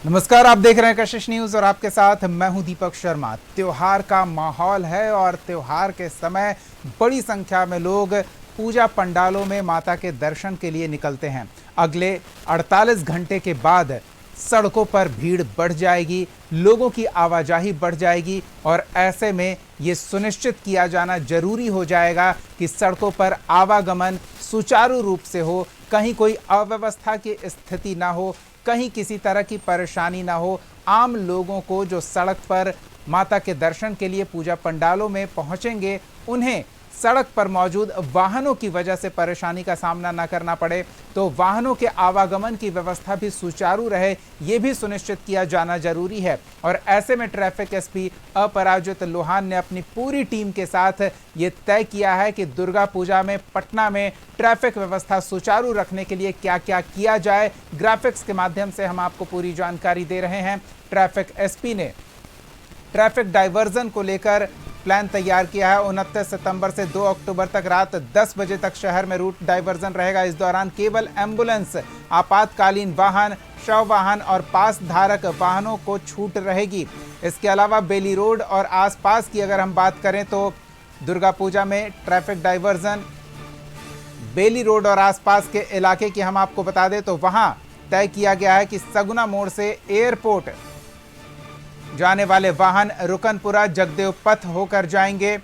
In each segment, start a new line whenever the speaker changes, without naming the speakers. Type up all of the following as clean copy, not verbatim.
नमस्कार, आप देख रहे हैं कशिश न्यूज और आपके साथ मैं हूं दीपक शर्मा। त्योहार का माहौल है और त्योहार के समय बड़ी संख्या में लोग पूजा पंडालों में माता के दर्शन के लिए निकलते हैं। अगले 48 घंटे के बाद सड़कों पर भीड़ बढ़ जाएगी, लोगों की आवाजाही बढ़ जाएगी और ऐसे में ये सुनिश्चित किया जाना जरूरी हो जाएगा कि सड़कों पर आवागमन सुचारू रूप से हो, कहीं कोई अव्यवस्था की स्थिति ना हो, कहीं किसी तरह की परेशानी ना हो। आम लोगों को जो सड़क पर माता के दर्शन के लिए पूजा पंडालों में पहुंचेंगे, उन्हें सड़क पर मौजूद वाहनों की वजह से परेशानी का सामना न करना पड़े, तो वाहनों के आवागमन की व्यवस्था भी सुचारू रहे, ये भी सुनिश्चित किया जाना जरूरी है। और ऐसे में ट्रैफिक एसपी अपराजित लोहान ने अपनी पूरी टीम के साथ ये तय किया है कि दुर्गा पूजा में पटना में ट्रैफिक व्यवस्था सुचारू रखने के लिए क्या क्या किया जाए। ग्राफिक्स के माध्यम से हम आपको पूरी जानकारी दे रहे हैं। ट्रैफिक एसपी ने ट्रैफिक डाइवर्जन को लेकर प्लान तैयार किया है। 29 सितंबर से 2 अक्टूबर तक रात 10 बजे तक शहर में रूट डाइवर्जन रहेगा। इस दौरान केवल एम्बुलेंस, आपातकालीन वाहन, शव वाहन और पास धारक वाहनों को छूट रहेगी। इसके अलावा बेली रोड और आसपास की अगर हम बात करें तो दुर्गा पूजा में ट्रैफिक डाइवर्जन बेली रोड और आसपास के इलाके की हम आपको बता दें तो वहां तय किया गया है कि सगुना मोड़ से एयरपोर्ट जाने वाले वाहन रुकनपुरा जगदेव पथ होकर जाएंगे।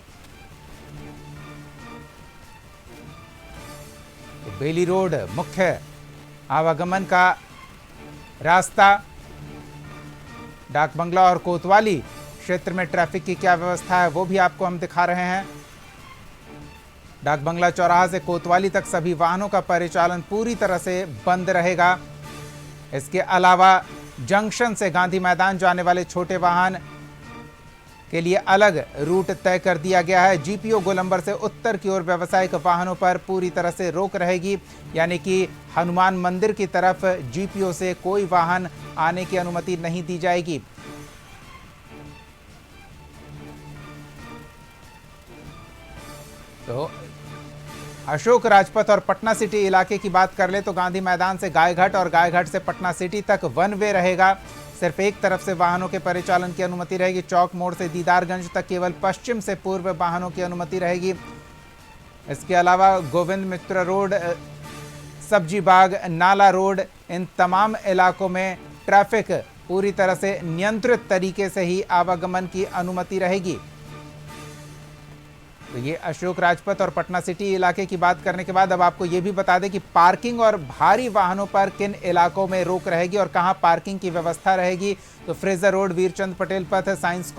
तो बेली रोड मुख्य आवागमन का रास्ता, डाक बंगला और कोतवाली क्षेत्र में ट्रैफिक की क्या व्यवस्था है वो भी आपको हम दिखा रहे हैं। डाक बंगला चौराहा से कोतवाली तक सभी वाहनों का परिचालन पूरी तरह से बंद रहेगा। इसके अलावा जंक्शन से गांधी मैदान जाने वाले छोटे वाहन के लिए अलग रूट तय कर दिया गया है। जीपीओ गोलंबर से उत्तर की ओर व्यावसायिक वाहनों पर पूरी तरह से रोक रहेगी, यानी कि हनुमान मंदिर की तरफ जीपीओ से कोई वाहन आने की अनुमति नहीं दी जाएगी। तो अशोक राजपथ और पटना सिटी इलाके की बात कर ले तो गांधी मैदान से गायघाट और गायघाट से पटना सिटी तक वन वे रहेगा। सिर्फ एक तरफ से वाहनों के परिचालन की अनुमति रहेगी। चौक मोड़ से दीदारगंज तक केवल पश्चिम से पूर्व वाहनों की अनुमति रहेगी। इसके अलावा गोविंद मित्र रोड, सब्जी बाग, नाला रोड, इन तमाम इलाकों में ट्रैफिक पूरी तरह से नियंत्रित तरीके से ही आवागमन की अनुमति रहेगी। तो ये अशोक राजपथ और पटना सिटी इलाके की बात करने के बाद अब आपको ये भी बता दें कि पार्किंग और भारी वाहनों पर किन इलाकों में रोक रहेगी और कहां पार्किंग की व्यवस्था रहेगी। तो फ्रेजर रोड, वीरचंद पटेल पथ, साइंस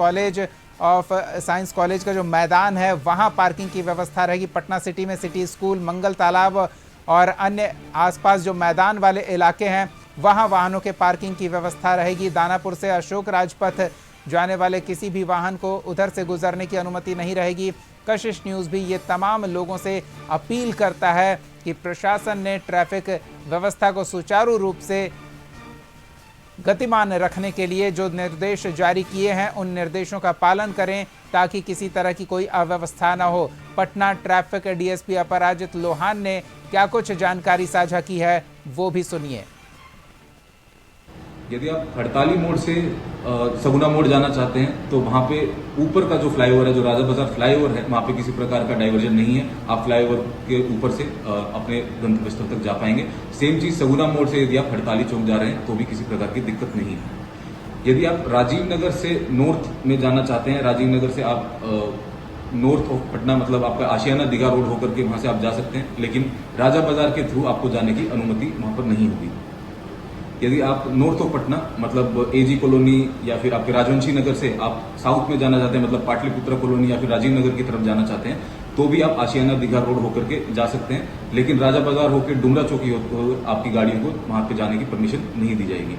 कॉलेज का जो मैदान है वहां पार्किंग की व्यवस्था रहेगी। पटना सिटी में सिटी स्कूल, मंगल तालाब और अन्य आसपास जो मैदान वाले इलाके हैं वहां वाहनों के पार्किंग की व्यवस्था रहेगी। दानापुर से अशोक राजपथ जाने वाले किसी भी वाहन को उधर से गुजरने की अनुमति नहीं रहेगी। कशिश न्यूज़ भी ये तमाम लोगों से अपील करता है कि प्रशासन ने ट्रैफिक व्यवस्था को सुचारू रूप से गतिमान रखने के लिए जो निर्देश जारी किए हैं उन निर्देशों का पालन करें ताकि किसी तरह की कोई अव्यवस्था न हो। पटना ट्रैफिक डीएसपी अपराजित लोहान ने क्या कुछ जानकारी साझा की है वो भी सुनिए।
यदि आप हड़ताली मोड़ से सगुना मोड़ जाना चाहते हैं तो वहां पे ऊपर का जो फ्लाईओवर है, जो राजा बाजार फ्लाईओवर है, वहां पे किसी प्रकार का डाइवर्जन नहीं है। आप फ्लाईओवर के ऊपर से अपने गंतव्य स्थल तक जा पाएंगे। सेम चीज सगुना मोड़ से यदि आप हड़ताली चौक जा रहे हैं तो भी किसी प्रकार की दिक्कत नहीं है। यदि आप राजीव नगर से नॉर्थ में जाना चाहते हैं, राजीव नगर से आप नॉर्थ ऑफ पटना मतलब आपका आशियाना दीघा रोड होकर के वहां से आप जा सकते हैं, लेकिन राजा बाजार के थ्रू आपको जाने की अनुमति वहां पर नहीं होगी। यदि आप नॉर्थ ऑफ पटना मतलब एजी कॉलोनी या फिर आपके राजवंशी नगर से आप साउथ में जाना चाहते हैं मतलब पाटलिपुत्र कॉलोनी या फिर राजीव नगर की तरफ जाना चाहते हैं तो भी आप आशियाना दीघा रोड होकर के जा सकते हैं, लेकिन राजा बाजार होकर डुमरा चौकी आपकी गाड़ियों को वहां पे जाने की परमिशन नहीं दी जाएगी।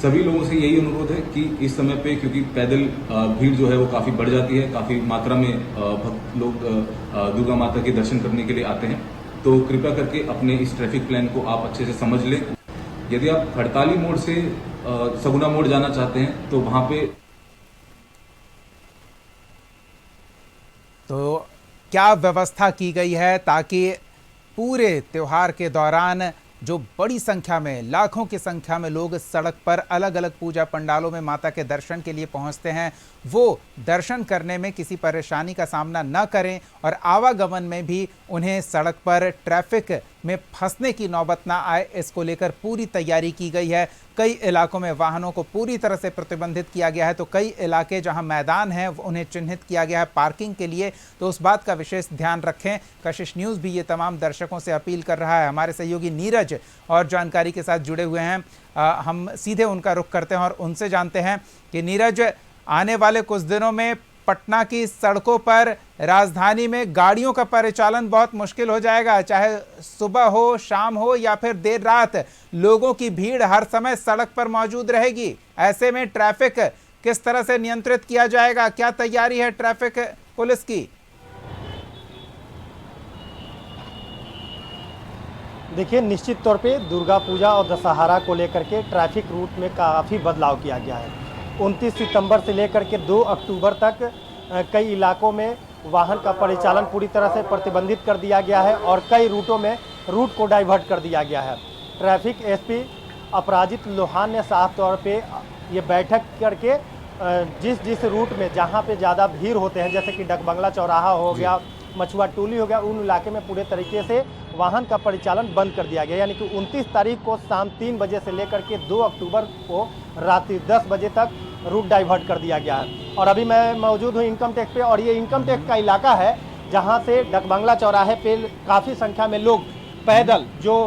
सभी लोगों से यही अनुरोध है कि इस समय पे क्योंकि पैदल भीड़ जो है वो काफी बढ़ जाती है, काफी मात्रा में भक्त लोग दुर्गा माता के दर्शन करने के लिए आते हैं, तो कृपया करके अपने इस ट्रैफिक प्लान को आप अच्छे से समझ लें। यदि आप हड़ताली मोड़ से सगुना मोड़ जाना चाहते हैं तो वहां पे
क्या व्यवस्था की गई है ताकि पूरे त्योहार के दौरान जो बड़ी संख्या में, लाखों की संख्या में लोग सड़क पर अलग अलग पूजा पंडालों में माता के दर्शन के लिए पहुंचते हैं, वो दर्शन करने में किसी परेशानी का सामना न करें और आवागमन में भी उन्हें सड़क पर ट्रैफिक में फंसने की नौबत ना आए, इसको लेकर पूरी तैयारी की गई है। कई इलाकों में वाहनों को पूरी तरह से प्रतिबंधित किया गया है, तो कई इलाके जहां मैदान हैं उन्हें चिन्हित किया गया है पार्किंग के लिए, तो उस बात का विशेष ध्यान रखें। कशिश न्यूज़ भी ये तमाम दर्शकों से अपील कर रहा है। हमारे सहयोगी नीरज और जानकारी के साथ जुड़े हुए हैं, हम सीधे उनका रुख करते हैं और उनसे जानते हैं कि नीरज, आने वाले कुछ दिनों में पटना की सड़कों पर, राजधानी में गाड़ियों का परिचालन बहुत मुश्किल हो जाएगा, चाहे सुबह हो, शाम हो या फिर देर रात, लोगों की भीड़ हर समय सड़क पर मौजूद रहेगी। ऐसे में ट्रैफिक किस तरह से नियंत्रित किया जाएगा, क्या तैयारी है ट्रैफिक पुलिस की?
देखिए, निश्चित तौर पे दुर्गा पूजा और दशहरा को लेकर के ट्रैफिक रूट में काफ़ी बदलाव किया गया है। 29 सितंबर से लेकर के 2 अक्टूबर तक कई इलाकों में वाहन का परिचालन पूरी तरह से प्रतिबंधित कर दिया गया है और कई रूटों में रूट को डाइवर्ट कर दिया गया है। ट्रैफिक एसपी अपराजित लोहान ने साफ तौर पे ये बैठक करके जिस रूट में जहाँ पे ज़्यादा भीड़ होते हैं, जैसे कि डकबंगला चौराहा हो गया, मछुआ टोली हो गया, उन इलाके में पूरे तरीके से वाहन का परिचालन बंद कर दिया गया। यानी कि 29 तारीख को शाम 3 बजे से लेकर के 2 अक्टूबर को रात्रि 10 बजे तक रूट डाइवर्ट कर दिया गया है। और अभी मैं मौजूद हूँ इनकम टैक्स पे, और ये इनकम टैक्स का इलाका है जहाँ से डकबंगला चौराहे पे काफ़ी संख्या में लोग पैदल, जो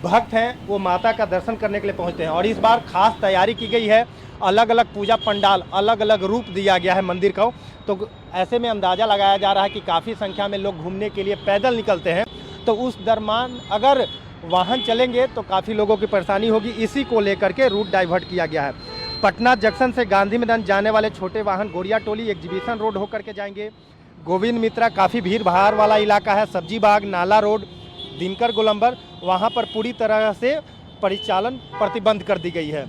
भक्त हैं, वो माता का दर्शन करने के लिए पहुँचते हैं। और इस बार खास तैयारी की गई है, अलग अलग पूजा पंडाल, अलग अलग रूप दिया गया है मंदिर को, तो ऐसे में अंदाज़ा लगाया जा रहा है कि काफ़ी संख्या में लोग घूमने के लिए पैदल निकलते हैं, तो उस दरमियान अगर वाहन चलेंगे तो काफ़ी लोगों की परेशानी होगी। इसी को लेकर के रूट डाइवर्ट किया गया है। पटना जंक्शन से गांधी मैदान जाने वाले छोटे वाहन गोरिया टोली, एग्जीबिशन रोड होकर के जाएंगे। गोविंद मित्रा काफ़ी भीड़ भाड़ वाला इलाका है, सब्जी बाग, नाला रोड, दिनकर गोलंबर, वहाँ पर पूरी तरह से परिचालन प्रतिबंध कर दी गई है।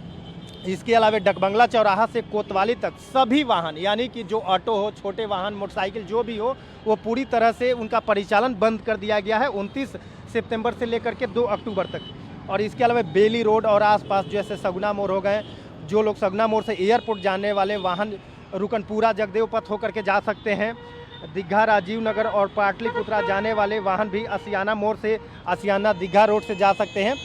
इसके अलावा डकबंगला चौराहा से कोतवाली तक सभी वाहन, यानी कि जो ऑटो हो, छोटे वाहन, मोटरसाइकिल जो भी हो, वो पूरी तरह से उनका परिचालन बंद कर दिया गया है 29 सितंबर से लेकर के 2 अक्टूबर तक। और इसके अलावा बेली रोड और आसपास जैसे सगुना मोड़ हो गए, जो लोग सगुना मोड़ से एयरपोर्ट जाने वाले वाहन रुकनपुरा जगदेव पथ होकर के जा सकते हैं। दीघा राजीव नगर और पाटलिपुत्रा जाने वाले वाहन भी असियाना मोड़ से असियाना दीघा रोड से जा सकते हैं।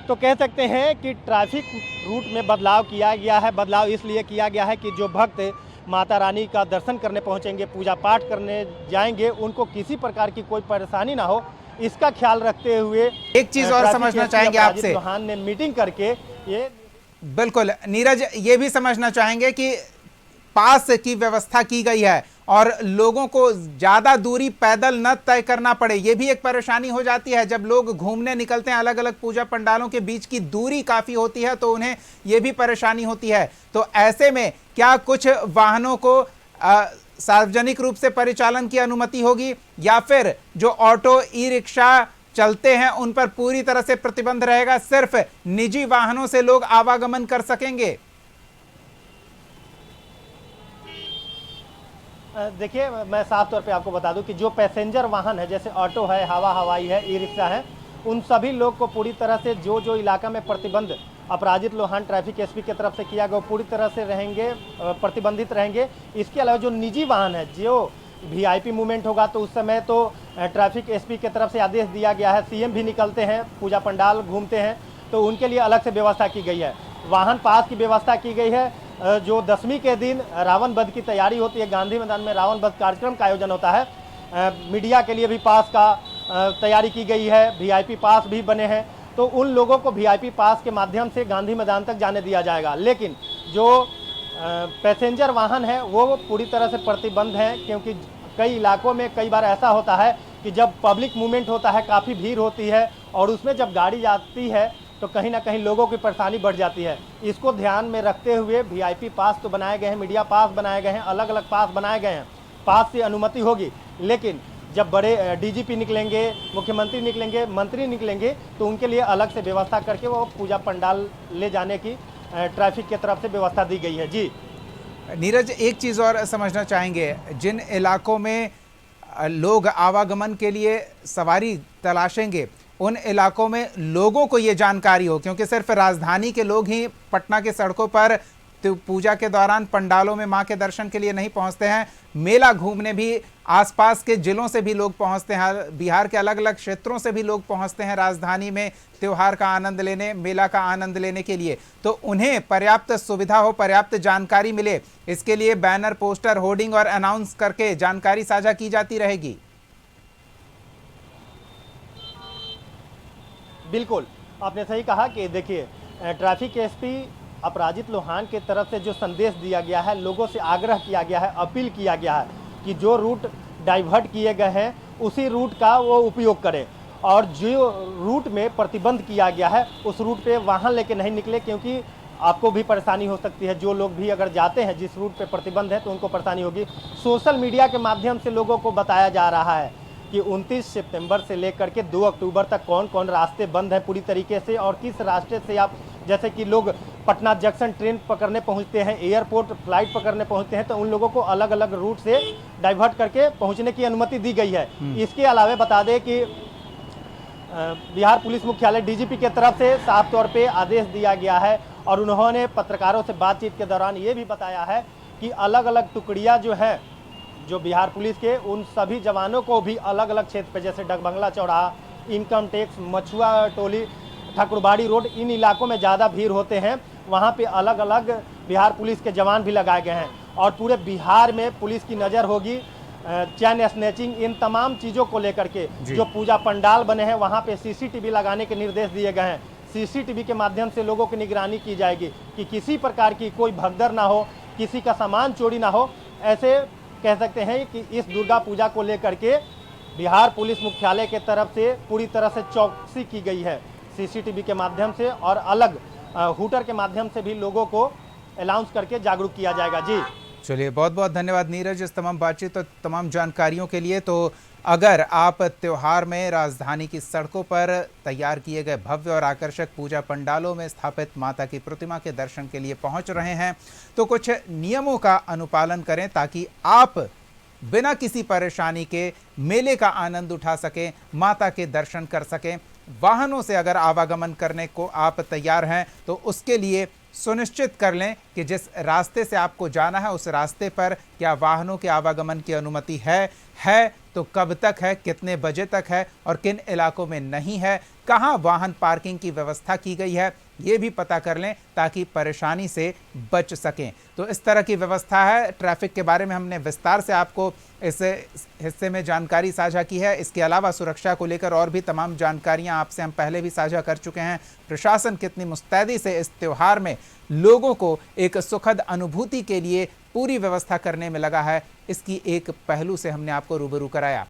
तो कह सकते हैं कि ट्रैफिक रूट में बदलाव किया गया है। बदलाव इसलिए किया गया है कि जो भक्त माता रानी का दर्शन करने पहुंचेंगे, पूजा पाठ करने जाएंगे, उनको किसी प्रकार की कोई परेशानी ना हो, इसका ख्याल रखते हुए
एक चीज और समझना चाहेंगे आपसे,
लोहान ने मीटिंग करके ये
बिल्कुल नीरज, ये भी समझना चाहेंगे कि पास की व्यवस्था की गई है और लोगों को ज्यादा दूरी पैदल न तय करना पड़े, ये भी एक परेशानी हो जाती है। जब लोग घूमने निकलते हैं, अलग अलग पूजा पंडालों के बीच की दूरी काफी होती है, तो उन्हें ये भी परेशानी होती है। तो ऐसे में क्या कुछ वाहनों को सार्वजनिक रूप से परिचालन की अनुमति होगी, या फिर जो ऑटो, ई रिक्शा चलते हैं उन पर पूरी तरह से प्रतिबंध रहेगा, सिर्फ निजी वाहनों से लोग आवागमन कर सकेंगे?
देखिए, मैं साफ तौर पे आपको बता दूं कि जो पैसेंजर वाहन है, जैसे ऑटो है, हवाई है, ई रिक्शा है, उन सभी लोग को पूरी तरह से जो इलाका में प्रतिबंध अपराजित लोहान ट्रैफिक एसपी की तरफ से किया गया, पूरी तरह से रहेंगे, प्रतिबंधित रहेंगे। इसके अलावा जो निजी वाहन है, जो वीआईपी मूवमेंट होगा, तो उस समय तो ट्रैफिक एसपी की तरफ से आदेश दिया गया है, सीएम भी निकलते हैं, पूजा पंडाल घूमते हैं, तो उनके लिए अलग से व्यवस्था की गई है। वाहन पास की व्यवस्था की गई है। जो 10वीं के दिन रावण वध की तैयारी होती है, गांधी मैदान में रावण वध कार्यक्रम का आयोजन होता है, मीडिया के लिए भी पास का तैयारी की गई है, वीआईपी पास भी बने हैं, तो उन लोगों को वीआईपी पास के माध्यम से गांधी मैदान तक जाने दिया जाएगा। लेकिन जो पैसेंजर वाहन है वो पूरी तरह से प्रतिबंध है, क्योंकि कई इलाकों में कई बार ऐसा होता है कि जब पब्लिक मूवमेंट होता है, काफ़ी भीड़ होती है, और उसमें जब गाड़ी जाती है तो कहीं ना कहीं लोगों की परेशानी बढ़ जाती है। इसको ध्यान में रखते हुए वीआईपी पास तो बनाए गए हैं, मीडिया पास बनाए गए हैं, अलग अलग पास बनाए गए हैं। पास से अनुमति होगी, लेकिन जब बड़े डीजीपी निकलेंगे, मुख्यमंत्री निकलेंगे, मंत्री निकलेंगे, तो उनके लिए अलग से व्यवस्था करके वो पूजा पंडाल ले जाने की ट्रैफिक की तरफ से व्यवस्था दी गई है। जी
नीरज, एक चीज़ और समझना चाहेंगे, जिन इलाकों में लोग आवागमन के लिए सवारी तलाशेंगे, उन इलाकों में लोगों को ये जानकारी हो, क्योंकि सिर्फ राजधानी के लोग ही पटना के सड़कों पर तो पूजा के दौरान पंडालों में मां के दर्शन के लिए नहीं पहुंचते हैं। मेला घूमने भी आसपास के जिलों से भी लोग पहुंचते हैं, बिहार के अलग अलग क्षेत्रों से भी लोग पहुंचते हैं राजधानी में त्योहार का आनंद लेने, मेला का आनंद लेने के लिए। तो उन्हें पर्याप्त सुविधा हो, पर्याप्त जानकारी मिले, इसके लिए बैनर, पोस्टर, होर्डिंग और अनाउंस करके जानकारी साझा की जाती रहेगी।
बिल्कुल, आपने सही कहा कि देखिए, ट्रैफिक एसपी अपराजित लोहान के तरफ से जो संदेश दिया गया है, लोगों से आग्रह किया गया है, अपील किया गया है कि जो रूट डाइवर्ट किए गए हैं उसी रूट का वो उपयोग करें, और जो रूट में प्रतिबंध किया गया है उस रूट पे वाहन लेके नहीं निकले, क्योंकि आपको भी परेशानी हो सकती है। जो लोग भी अगर जाते हैं जिस रूट पे प्रतिबंध है तो उनको परेशानी होगी। सोशल मीडिया के माध्यम से लोगों को बताया जा रहा है कि 29 सितंबर से लेकर के 2 अक्टूबर तक कौन कौन रास्ते बंद है पूरी तरीके से, और किस रास्ते से आप, जैसे कि लोग पटना जंक्शन ट्रेन पकड़ने पहुंचते हैं, एयरपोर्ट फ्लाइट पकड़ने पहुंचते हैं, तो उन लोगों को अलग अलग रूट से डाइवर्ट करके पहुंचने की अनुमति दी गई है। इसके अलावा बता दें कि बिहार पुलिस मुख्यालय डीजीपी के तरफ से साफ तौर पे आदेश दिया गया है, और उन्होंने पत्रकारों से बातचीत के दौरान ये भी बताया है कि अलग अलग टुकड़ियाँ जो है जो बिहार पुलिस के, उन सभी जवानों को भी अलग अलग क्षेत्र पे, जैसे डगबंगला चौराहा, इनकम टैक्स, मछुआ टोली, ठाकुरबाड़ी रोड, इन इलाकों में ज़्यादा भीड़ होते हैं, वहाँ पे अलग अलग बिहार पुलिस के जवान भी लगाए गए हैं। और पूरे बिहार में पुलिस की नज़र होगी चैन स्नैचिंग, इन तमाम चीज़ों को लेकर के। जो पूजा पंडाल बने हैं वहाँ पे सीसीटीवी लगाने के निर्देश दिए गए हैं। सीसीटीवी के माध्यम से लोगों की निगरानी की जाएगी कि किसी प्रकार की कोई भगदड़ ना हो, किसी का सामान चोरी ना हो। ऐसे कह सकते हैं कि इस दुर्गा पूजा को लेकर के बिहार पुलिस मुख्यालय के तरफ से पूरी तरह से चौकसी की गई है, सीसीटीवी के माध्यम से, और अलग हूटर के माध्यम से भी लोगों को अनाउंस करके जागरूक किया जाएगा। जी
चलिए, बहुत बहुत धन्यवाद नीरज इस तमाम बातचीत और तमाम जानकारियों के लिए। तो अगर आप त्योहार में राजधानी की सड़कों पर तैयार किए गए भव्य और आकर्षक पूजा पंडालों में स्थापित माता की प्रतिमा के दर्शन के लिए पहुंच रहे हैं, तो कुछ नियमों का अनुपालन करें ताकि आप बिना किसी परेशानी के मेले का आनंद उठा सकें, माता के दर्शन कर सकें। वाहनों से अगर आवागमन करने को आप तैयार हैं तो उसके लिए सुनिश्चित कर लें कि जिस रास्ते से आपको जाना है उस रास्ते पर क्या वाहनों के आवागमन की अनुमति है तो कब तक है, कितने बजे तक है और किन इलाकों में नहीं है, कहाँ वाहन पार्किंग की व्यवस्था की गई है, ये भी पता कर लें ताकि परेशानी से बच सकें। तो इस तरह की व्यवस्था है। ट्रैफिक के बारे में हमने विस्तार से आपको इस हिस्से में जानकारी साझा की है। इसके अलावा सुरक्षा को लेकर और भी तमाम जानकारियां आपसे हम पहले भी साझा कर चुके हैं। प्रशासन कितनी मुस्तैदी से इस त्योहार में लोगों को एक सुखद अनुभूति के लिए पूरी व्यवस्था करने में लगा है, इसकी एक पहलू से हमने आपको रूबरू कराया।